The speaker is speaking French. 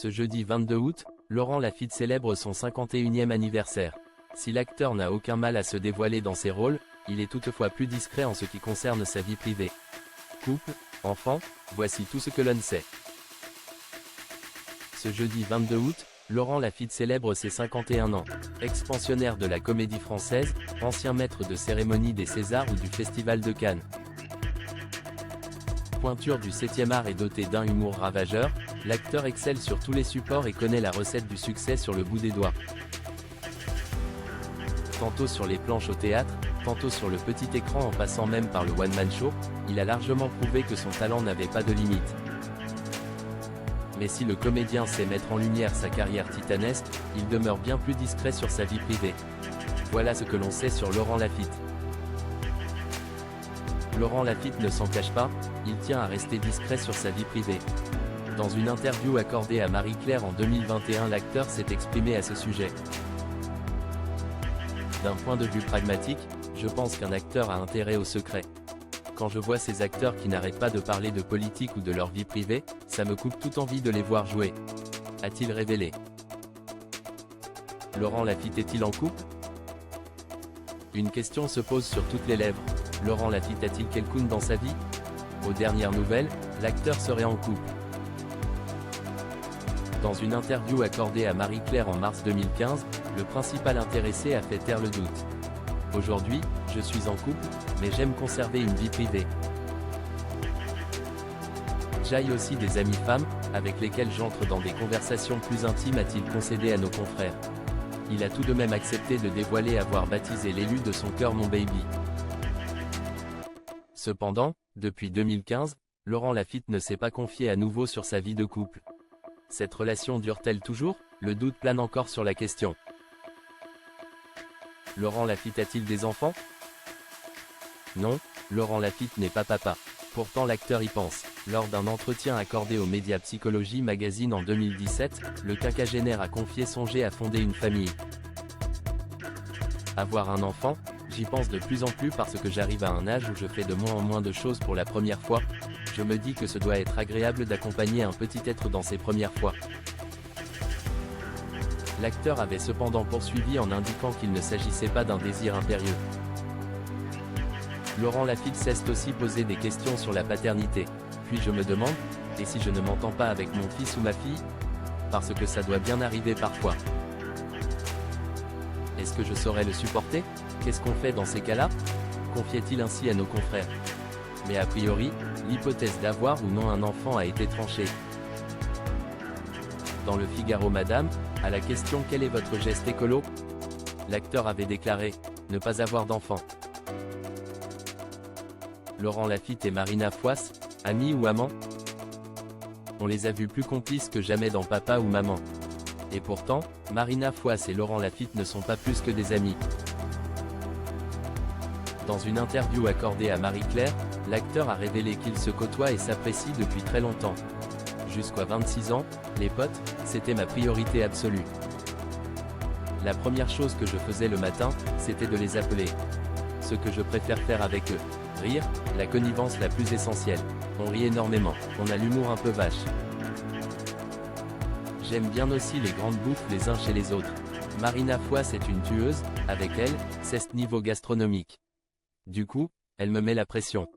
Ce jeudi 22 août, Laurent Lafitte célèbre son 51e anniversaire. Si l'acteur n'a aucun mal à se dévoiler dans ses rôles, il est toutefois plus discret en ce qui concerne sa vie privée. Couple, enfants, voici tout ce que l'on sait. Ce jeudi 22 août, Laurent Lafitte célèbre ses 51 ans. Ex-pensionnaire de la Comédie Française, ancien maître de cérémonie des Césars ou du Festival de Cannes. Pointure du 7e art et doté d'un humour ravageur, l'acteur excelle sur tous les supports et connaît la recette du succès sur le bout des doigts. Tantôt sur les planches au théâtre, tantôt sur le petit écran en passant même par le one-man show, il a largement prouvé que son talent n'avait pas de limite. Mais si le comédien sait mettre en lumière sa carrière titanesque, il demeure bien plus discret sur sa vie privée. Voilà ce que l'on sait sur Laurent Lafitte. Laurent Lafitte ne s'en cache pas, il tient à rester discret sur sa vie privée. Dans une interview accordée à Marie-Claire en 2021, l'acteur s'est exprimé à ce sujet. D'un point de vue pragmatique, je pense qu'un acteur a intérêt au secret. Quand je vois ces acteurs qui n'arrêtent pas de parler de politique ou de leur vie privée, ça me coupe toute envie de les voir jouer. A-t-il révélé. Laurent Lafitte est-il en couple? Une question se pose sur toutes les lèvres. Laurent Lafitte a-t-il quelqu'un dans sa vie? Aux dernières nouvelles, l'acteur serait en couple. Dans une interview accordée à Marie-Claire en mars 2015, le principal intéressé a fait taire le doute. Aujourd'hui, je suis en couple, mais j'aime conserver une vie privée. J'ai aussi des amies femmes, avec lesquelles j'entre dans des conversations plus intimes, a-t-il concédé à nos confrères. Il a tout de même accepté de dévoiler avoir baptisé l'élu de son cœur Mon Baby. Cependant, depuis 2015, Laurent Lafitte ne s'est pas confié à nouveau sur sa vie de couple. Cette relation dure-t-elle toujours? Le doute plane encore sur la question. Laurent Lafitte a-t-il des enfants? Non, Laurent Lafitte n'est pas papa. Pourtant l'acteur y pense. Lors d'un entretien accordé aux médias Psychologie Magazine en 2017, le quinquagénaire a confié songer à fonder une famille. Avoir un enfant? J'y pense de plus en plus parce que j'arrive à un âge où je fais de moins en moins de choses pour la première fois. Je me dis que ce doit être agréable d'accompagner un petit être dans ses premières fois. L'acteur avait cependant poursuivi en indiquant qu'il ne s'agissait pas d'un désir impérieux. Laurent Lafitte s'est aussi posé des questions sur la paternité. Puis je me demande, et si je ne m'entends pas avec mon fils ou ma fille? Parce que ça doit bien arriver parfois. Est-ce que je saurais le supporter? Qu'est-ce qu'on fait dans ces cas-là? Confiait-il ainsi à nos confrères. Mais a priori, l'hypothèse d'avoir ou non un enfant a été tranchée. Dans le Figaro Madame, à la question « Quel est votre geste écolo ?», l'acteur avait déclaré « Ne pas avoir d'enfant ». Laurent Lafitte et Marina Foïs, amis ou amants? On les a vus plus complices que jamais dans Papa ou Maman. Et pourtant, Marina Foïs et Laurent Lafitte ne sont pas plus que des amis. Dans une interview accordée à Marie-Claire, l'acteur a révélé qu'ils se côtoient et s'apprécient depuis très longtemps. Jusqu'à 26 ans, les potes, c'était ma priorité absolue. La première chose que je faisais le matin, c'était de les appeler. Ce que je préfère faire avec eux. Rire, la connivence la plus essentielle. On rit énormément, on a l'humour un peu vache. J'aime bien aussi les grandes bouffes les uns chez les autres. Marina Foïs est une tueuse, avec elle, c'est ce niveau gastronomique. Du coup, elle me met la pression.